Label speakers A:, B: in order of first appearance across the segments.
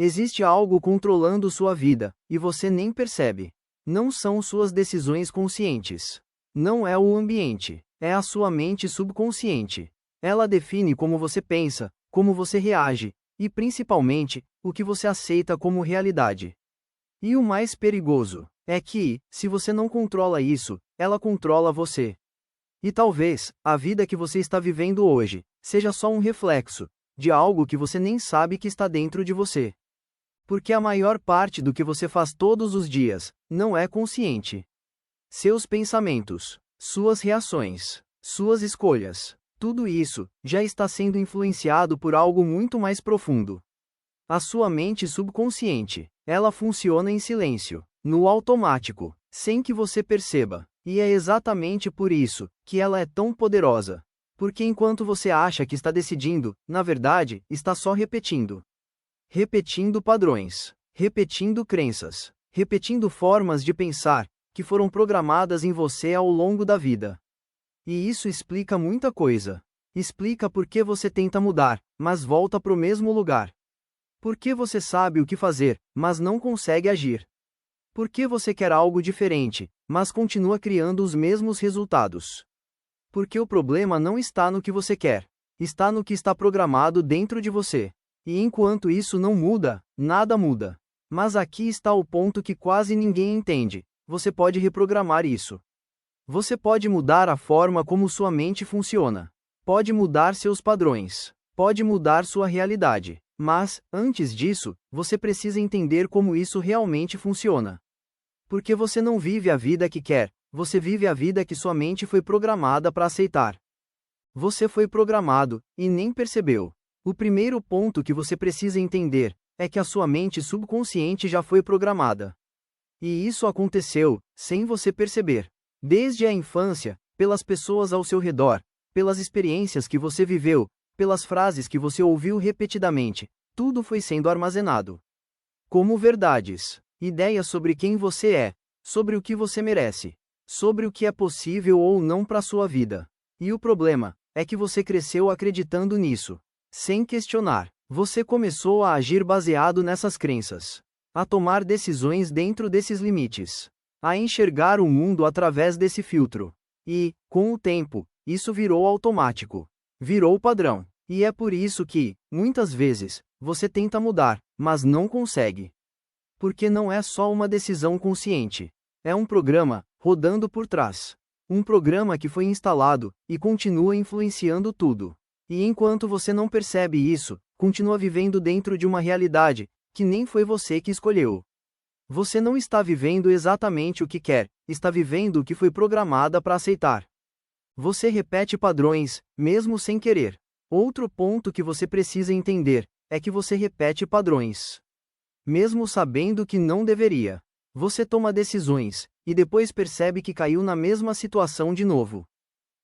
A: Existe algo controlando sua vida, e você nem percebe. Não são suas decisões conscientes. Não é o ambiente, é a sua mente subconsciente. Ela define como você pensa, como você reage, e principalmente, o que você aceita como realidade. E o mais perigoso é que, se você não controla isso, ela controla você. E talvez, a vida que você está vivendo hoje, seja só um reflexo de algo que você nem sabe que está dentro de você. Porque a maior parte do que você faz todos os dias, não é consciente. Seus pensamentos, suas reações, suas escolhas, tudo isso, já está sendo influenciado por algo muito mais profundo. A sua mente subconsciente, ela funciona em silêncio, no automático, sem que você perceba. E é exatamente por isso que ela é tão poderosa. Porque enquanto você acha que está decidindo, na verdade, está só repetindo. Repetindo padrões, repetindo crenças, repetindo formas de pensar, que foram programadas em você ao longo da vida. E isso explica muita coisa. Explica por que você tenta mudar, mas volta para o mesmo lugar. Por que você sabe o que fazer, mas não consegue agir. Por que você quer algo diferente, mas continua criando os mesmos resultados. Porque o problema não está no que você quer, está no que está programado dentro de você. E enquanto isso não muda, nada muda. Mas aqui está o ponto que quase ninguém entende: você pode reprogramar isso. Você pode mudar a forma como sua mente funciona. Pode mudar seus padrões. Pode mudar sua realidade. Mas, antes disso, você precisa entender como isso realmente funciona. Porque você não vive a vida que quer, você vive a vida que sua mente foi programada para aceitar. Você foi programado, e nem percebeu. O primeiro ponto que você precisa entender é que a sua mente subconsciente já foi programada. E isso aconteceu, sem você perceber. Desde a infância, pelas pessoas ao seu redor, pelas experiências que você viveu, pelas frases que você ouviu repetidamente, tudo foi sendo armazenado. Como verdades, ideias sobre quem você é, sobre o que você merece, sobre o que é possível ou não para sua vida. E o problema é que você cresceu acreditando nisso. Sem questionar, você começou a agir baseado nessas crenças, a tomar decisões dentro desses limites, a enxergar o mundo através desse filtro. E, com o tempo, isso virou automático, virou padrão. E é por isso que, muitas vezes, você tenta mudar, mas não consegue. Porque não é só uma decisão consciente. É um programa, rodando por trás. Um programa que foi instalado, e continua influenciando tudo. E enquanto você não percebe isso, continua vivendo dentro de uma realidade, que nem foi você que escolheu. Você não está vivendo exatamente o que quer, está vivendo o que foi programada para aceitar. Você repete padrões, mesmo sem querer. Outro ponto que você precisa entender, é que você repete padrões. Mesmo sabendo que não deveria. Você toma decisões, e depois percebe que caiu na mesma situação de novo.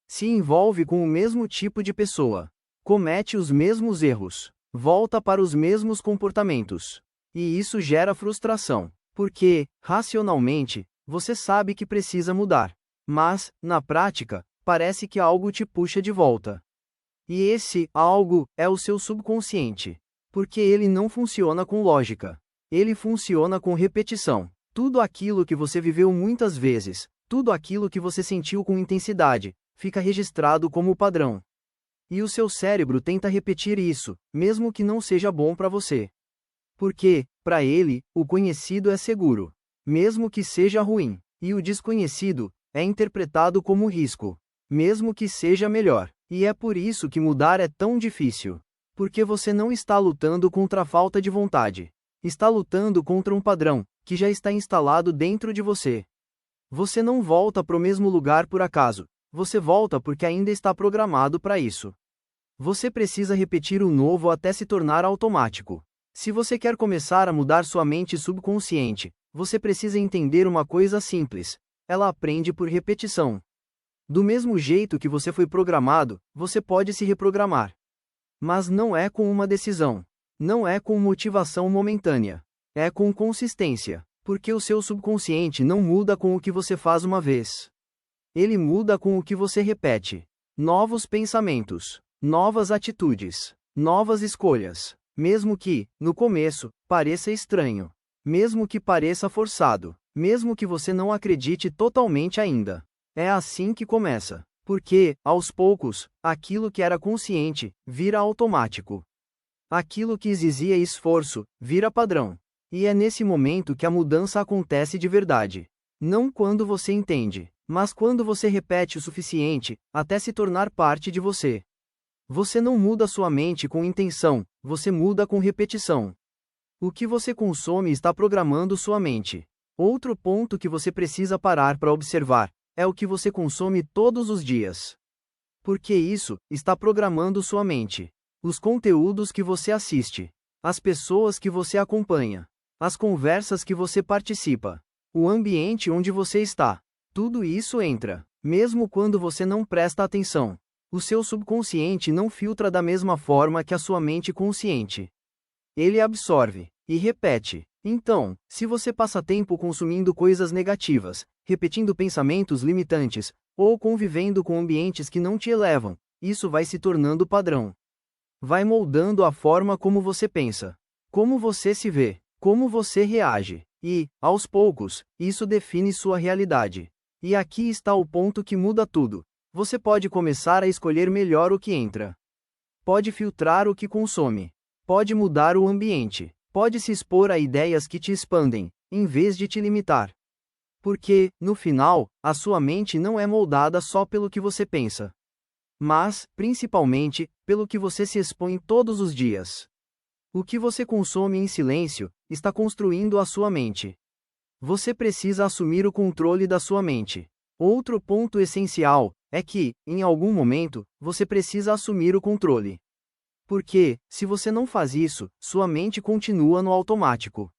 A: Se envolve com o mesmo tipo de pessoa. Comete os mesmos erros. Volta para os mesmos comportamentos. E isso gera frustração. Porque, racionalmente, você sabe que precisa mudar. Mas, na prática, parece que algo te puxa de volta. E esse algo é o seu subconsciente. Porque ele não funciona com lógica. Ele funciona com repetição. Tudo aquilo que você viveu muitas vezes, tudo aquilo que você sentiu com intensidade, fica registrado como padrão. E o seu cérebro tenta repetir isso, mesmo que não seja bom para você. Porque, para ele, o conhecido é seguro. Mesmo que seja ruim. E o desconhecido é interpretado como risco. Mesmo que seja melhor. E é por isso que mudar é tão difícil. Porque você não está lutando contra a falta de vontade. Está lutando contra um padrão, que já está instalado dentro de você. Você não volta para o mesmo lugar por acaso. Você volta porque ainda está programado para isso. Você precisa repetir o novo até se tornar automático. Se você quer começar a mudar sua mente subconsciente, você precisa entender uma coisa simples. Ela aprende por repetição. Do mesmo jeito que você foi programado, você pode se reprogramar. Mas não é com uma decisão. Não é com motivação momentânea. É com consistência. Porque o seu subconsciente não muda com o que você faz uma vez. Ele muda com o que você repete. Novos pensamentos, novas atitudes, novas escolhas. Mesmo que, no começo, pareça estranho. Mesmo que pareça forçado. Mesmo que você não acredite totalmente ainda. É assim que começa. Porque, aos poucos, aquilo que era consciente, vira automático. Aquilo que exigia esforço, vira padrão. E é nesse momento que a mudança acontece de verdade. Não quando você entende, mas quando você repete o suficiente, até se tornar parte de você. Você não muda sua mente com intenção, você muda com repetição. O que você consome está programando sua mente. Outro ponto que você precisa parar para observar é o que você consome todos os dias. Porque isso está programando sua mente. Os conteúdos que você assiste, as pessoas que você acompanha, as conversas que você participa, o ambiente onde você está. Tudo isso entra, mesmo quando você não presta atenção. O seu subconsciente não filtra da mesma forma que a sua mente consciente. Ele absorve e repete. Então, se você passa tempo consumindo coisas negativas, repetindo pensamentos limitantes, ou convivendo com ambientes que não te elevam, isso vai se tornando padrão. Vai moldando a forma como você pensa, como você se vê, como você reage, e, aos poucos, isso define sua realidade. E aqui está o ponto que muda tudo. Você pode começar a escolher melhor o que entra. Pode filtrar o que consome. Pode mudar o ambiente. Pode se expor a ideias que te expandem, em vez de te limitar. Porque, no final, a sua mente não é moldada só pelo que você pensa, mas, principalmente, pelo que você se expõe todos os dias. O que você consome em silêncio está construindo a sua mente. Você precisa assumir o controle da sua mente. Outro ponto essencial é que, em algum momento, você precisa assumir o controle. Porque, se você não faz isso, sua mente continua no automático,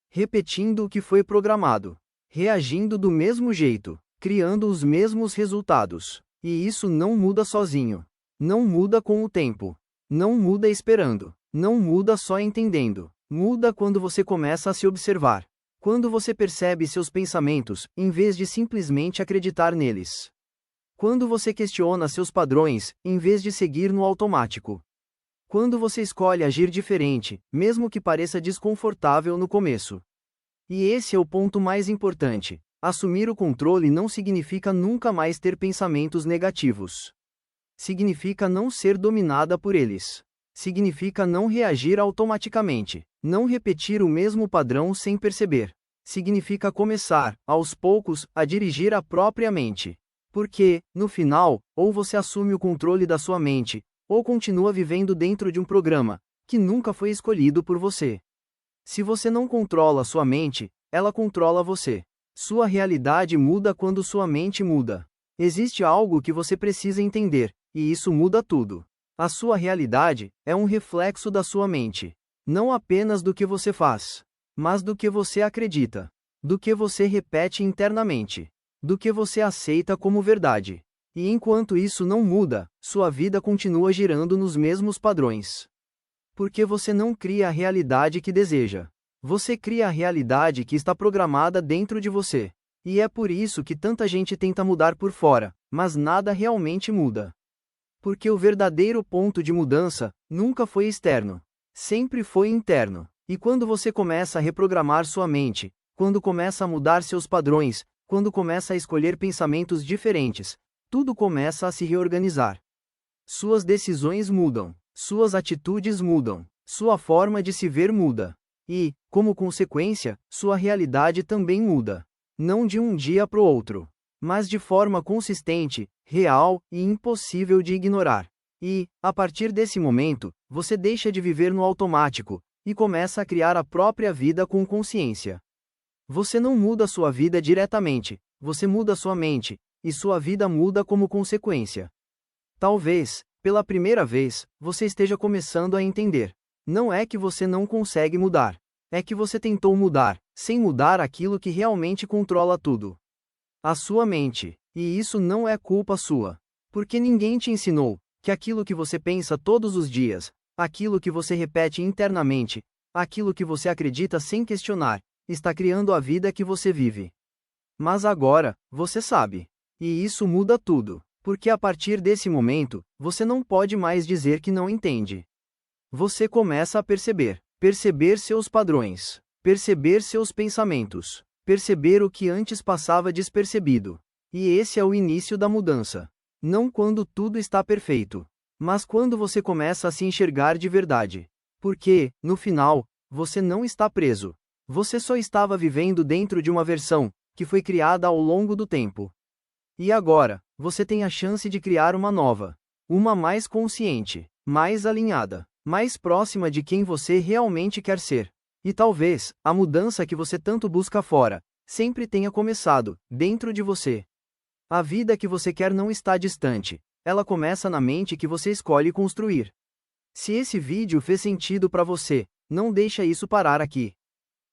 A: repetindo o que foi programado, reagindo do mesmo jeito, criando os mesmos resultados. E isso não muda sozinho. Não muda com o tempo. Não muda esperando. Não muda só entendendo. Muda quando você começa a se observar. Quando você percebe seus pensamentos, em vez de simplesmente acreditar neles. Quando você questiona seus padrões, em vez de seguir no automático. Quando você escolhe agir diferente, mesmo que pareça desconfortável no começo. E esse é o ponto mais importante. Assumir o controle não significa nunca mais ter pensamentos negativos. Significa não ser dominada por eles. Significa não reagir automaticamente, não repetir o mesmo padrão sem perceber. Significa começar, aos poucos, a dirigir a própria mente. Porque, no final, ou você assume o controle da sua mente, ou continua vivendo dentro de um programa que nunca foi escolhido por você. Se você não controla sua mente, ela controla você. Sua realidade muda quando sua mente muda. Existe algo que você precisa entender, e isso muda tudo. A sua realidade é um reflexo da sua mente. Não apenas do que você faz, mas do que você acredita, do que você repete internamente, do que você aceita como verdade. E enquanto isso não muda, sua vida continua girando nos mesmos padrões. Porque você não cria a realidade que deseja. Você cria a realidade que está programada dentro de você. E é por isso que tanta gente tenta mudar por fora, mas nada realmente muda. Porque o verdadeiro ponto de mudança nunca foi externo. Sempre foi interno. E quando você começa a reprogramar sua mente, quando começa a mudar seus padrões, quando começa a escolher pensamentos diferentes, tudo começa a se reorganizar. Suas decisões mudam, suas atitudes mudam, sua forma de se ver muda. E, como consequência, sua realidade também muda. Não de um dia para o outro, mas de forma consistente, real e impossível de ignorar. E, a partir desse momento, você deixa de viver no automático e começa a criar a própria vida com consciência. Você não muda sua vida diretamente, você muda sua mente, e sua vida muda como consequência. Talvez, pela primeira vez, você esteja começando a entender. Não é que você não consegue mudar. É que você tentou mudar, sem mudar aquilo que realmente controla tudo. A sua mente. E isso não é culpa sua. Porque ninguém te ensinou que aquilo que você pensa todos os dias, aquilo que você repete internamente, aquilo que você acredita sem questionar, está criando a vida que você vive. Mas agora, você sabe. E isso muda tudo. Porque a partir desse momento, você não pode mais dizer que não entende. Você começa a perceber seus padrões, perceber seus pensamentos, perceber o que antes passava despercebido. E esse é o início da mudança. Não quando tudo está perfeito, mas quando você começa a se enxergar de verdade. Porque, no final, você não está preso. Você só estava vivendo dentro de uma versão que foi criada ao longo do tempo. E agora, você tem a chance de criar uma nova, uma mais consciente, mais alinhada, mais próxima de quem você realmente quer ser. E talvez, a mudança que você tanto busca fora, sempre tenha começado, dentro de você. A vida que você quer não está distante, ela começa na mente que você escolhe construir. Se esse vídeo fez sentido para você, não deixa isso parar aqui.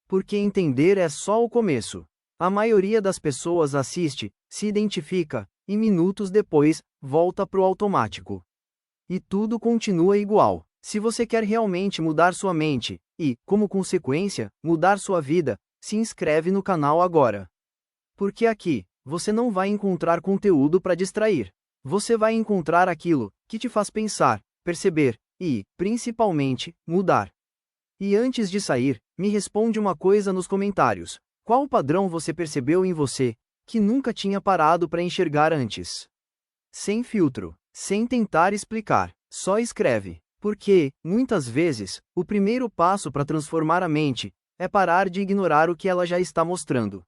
A: Porque entender é só o começo. A maioria das pessoas assiste, se identifica, e minutos depois, volta pro automático. E tudo continua igual. Se você quer realmente mudar sua mente, e, como consequência, mudar sua vida, se inscreve no canal agora. Porque aqui, você não vai encontrar conteúdo para distrair. Você vai encontrar aquilo que te faz pensar, perceber, e, principalmente, mudar. E antes de sair, me responde uma coisa nos comentários. Qual padrão você percebeu em você, que nunca tinha parado para enxergar antes? Sem filtro, sem tentar explicar, só escreve. Porque, muitas vezes, o primeiro passo para transformar a mente é parar de ignorar o que ela já está mostrando.